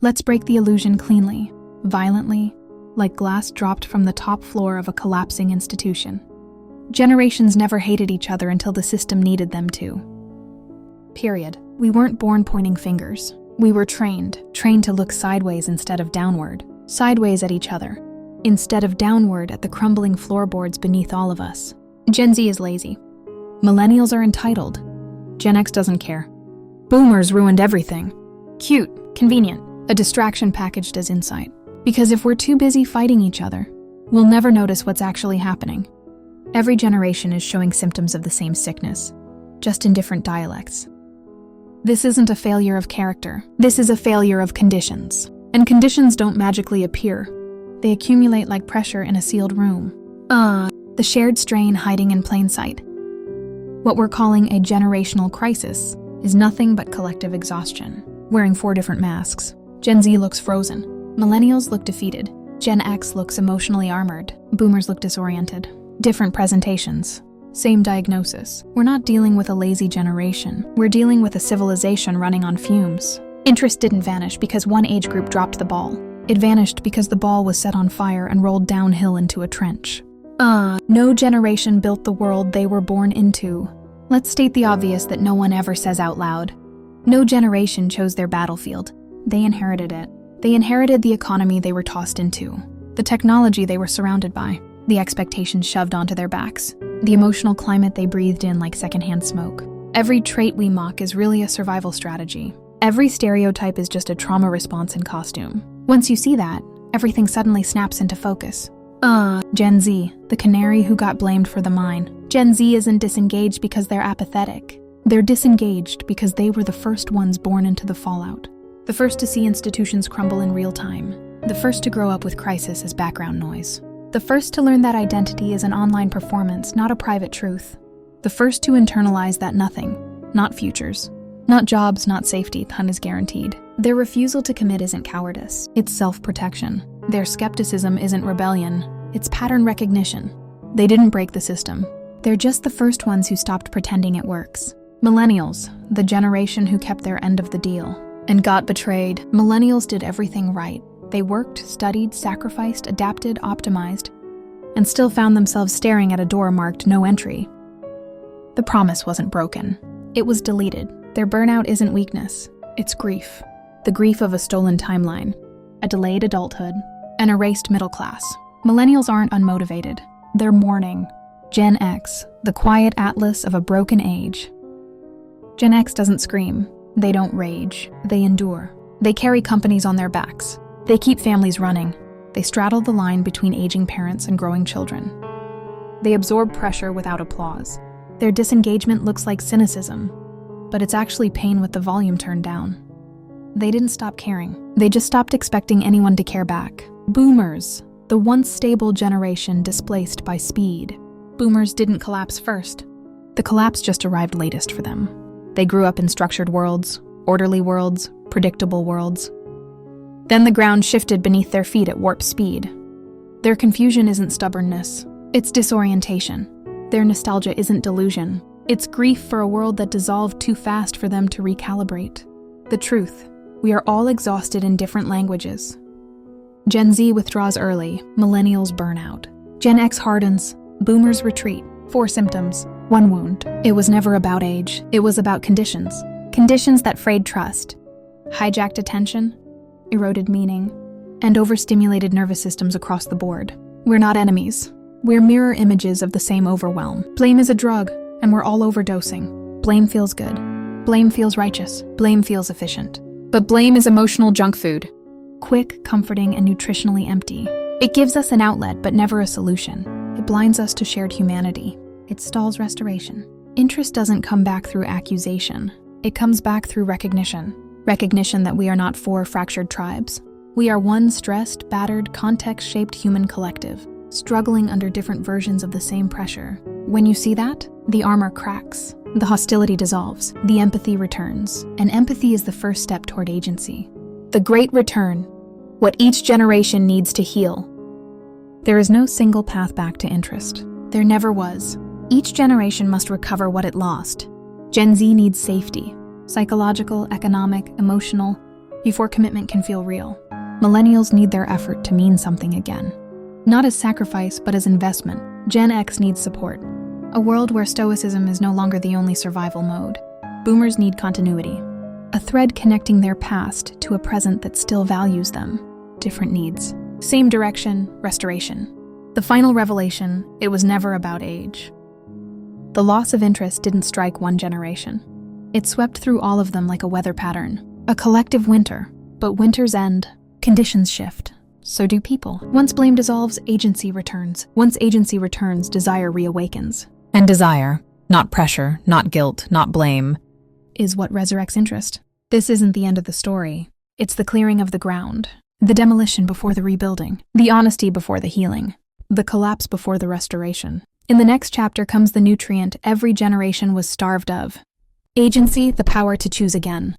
Let's break the illusion cleanly, violently, like glass dropped from the top floor of a collapsing institution. Generations never hated each other until the system needed them to. Period. We weren't born pointing fingers. We were trained to look sideways instead of downward, sideways at each other, instead of downward at the crumbling floorboards beneath all of us. Gen Z is lazy. Millennials are entitled. Gen X doesn't care. Boomers ruined everything. Cute, convenient, a distraction packaged as insight. Because if we're too busy fighting each other, we'll never notice what's actually happening. Every generation is showing symptoms of the same sickness, just in different dialects. This isn't a failure of character. This is a failure of conditions. And conditions don't magically appear. They accumulate like pressure in a sealed room. The shared strain hiding in plain sight. What we're calling a generational crisis is nothing but collective exhaustion, wearing 4 different masks. Gen Z looks frozen. Millennials look defeated. Gen X looks emotionally armored. Boomers look disoriented. Different presentations. Same diagnosis. We're not dealing with a lazy generation. We're dealing with a civilization running on fumes. Interest didn't vanish because one age group dropped the ball. It vanished because the ball was set on fire and rolled downhill into a trench. No generation built the world they were born into. Let's state the obvious that no one ever says out loud. No generation chose their battlefield. They inherited it. They inherited the economy they were tossed into, the technology they were surrounded by, the expectations shoved onto their backs, the emotional climate they breathed in like secondhand smoke. Every trait we mock is really a survival strategy. Every stereotype is just a trauma response in costume. Once you see that, everything suddenly snaps into focus. Gen Z, the canary who got blamed for the mine. Gen Z isn't disengaged because they're apathetic. They're disengaged because they were the first ones born into the fallout. The first to see institutions crumble in real time. The first to grow up with crisis as background noise. The first to learn that identity is an online performance, not a private truth. The first to internalize that nothing, not futures, not jobs, not safety, none is guaranteed. Their refusal to commit isn't cowardice, it's self-protection. Their skepticism isn't rebellion, it's pattern recognition. They didn't break the system. They're just the first ones who stopped pretending it works. Millennials, the generation who kept their end of the deal and got betrayed. Millennials did everything right. They worked, studied, sacrificed, adapted, optimized, and still found themselves staring at a door marked no entry. The promise wasn't broken. It was deleted. Their burnout isn't weakness. It's grief. The grief of a stolen timeline, a delayed adulthood, an erased middle class. Millennials aren't unmotivated. They're mourning. Gen X, the quiet atlas of a broken age. Gen X doesn't scream. They don't rage. They endure. They carry companies on their backs. They keep families running. They straddle the line between aging parents and growing children. They absorb pressure without applause. Their disengagement looks like cynicism, but it's actually pain with the volume turned down. They didn't stop caring. They just stopped expecting anyone to care back. Boomers, the once stable generation displaced by speed. Boomers didn't collapse first. The collapse just arrived latest for them. They grew up in structured worlds, orderly worlds, predictable worlds. Then the ground shifted beneath their feet at warp speed. Their confusion isn't stubbornness, it's disorientation. Their nostalgia isn't delusion, it's grief for a world that dissolved too fast for them to recalibrate. The truth, we are all exhausted in different languages. Gen Z withdraws early, millennials burn out. Gen X hardens, boomers retreat. 4 symptoms, 1 wound. It was never about age, it was about conditions. Conditions that frayed trust, hijacked attention, eroded meaning, and overstimulated nervous systems across the board. We're not enemies. We're mirror images of the same overwhelm. Blame is a drug, and we're all overdosing. Blame feels good. Blame feels righteous. Blame feels efficient. But blame is emotional junk food. Quick, comforting, and nutritionally empty. It gives us an outlet, but never a solution. It blinds us to shared humanity. It stalls restoration. Interest doesn't come back through accusation. It comes back through recognition. Recognition that we are not 4 fractured tribes. We are one stressed, battered, context-shaped human collective, struggling under different versions of the same pressure. When you see that, the armor cracks. The hostility dissolves. The empathy returns. And empathy is the first step toward agency. The great return. What each generation needs to heal. There is no single path back to interest. There never was. Each generation must recover what it lost. Gen Z needs safety. Psychological, economic, emotional. before commitment can feel real. Millennials need their effort to mean something again. Not as sacrifice, but as investment. Gen X needs support. A world where stoicism is no longer the only survival mode. Boomers need continuity. A thread connecting their past to a present that still values them. Different needs. Same direction, restoration. The final revelation, it was never about age. The loss of interest didn't strike one generation. It swept through all of them like a weather pattern. A collective winter. But winters end. Conditions shift. So do people. Once blame dissolves, agency returns. Once agency returns, desire reawakens. And desire, not pressure, not guilt, not blame, is what resurrects interest. This isn't the end of the story. It's the clearing of the ground. The demolition before the rebuilding. The honesty before the healing. The collapse before the restoration. In the next chapter comes the nutrient every generation was starved of. Agency, the power to choose again.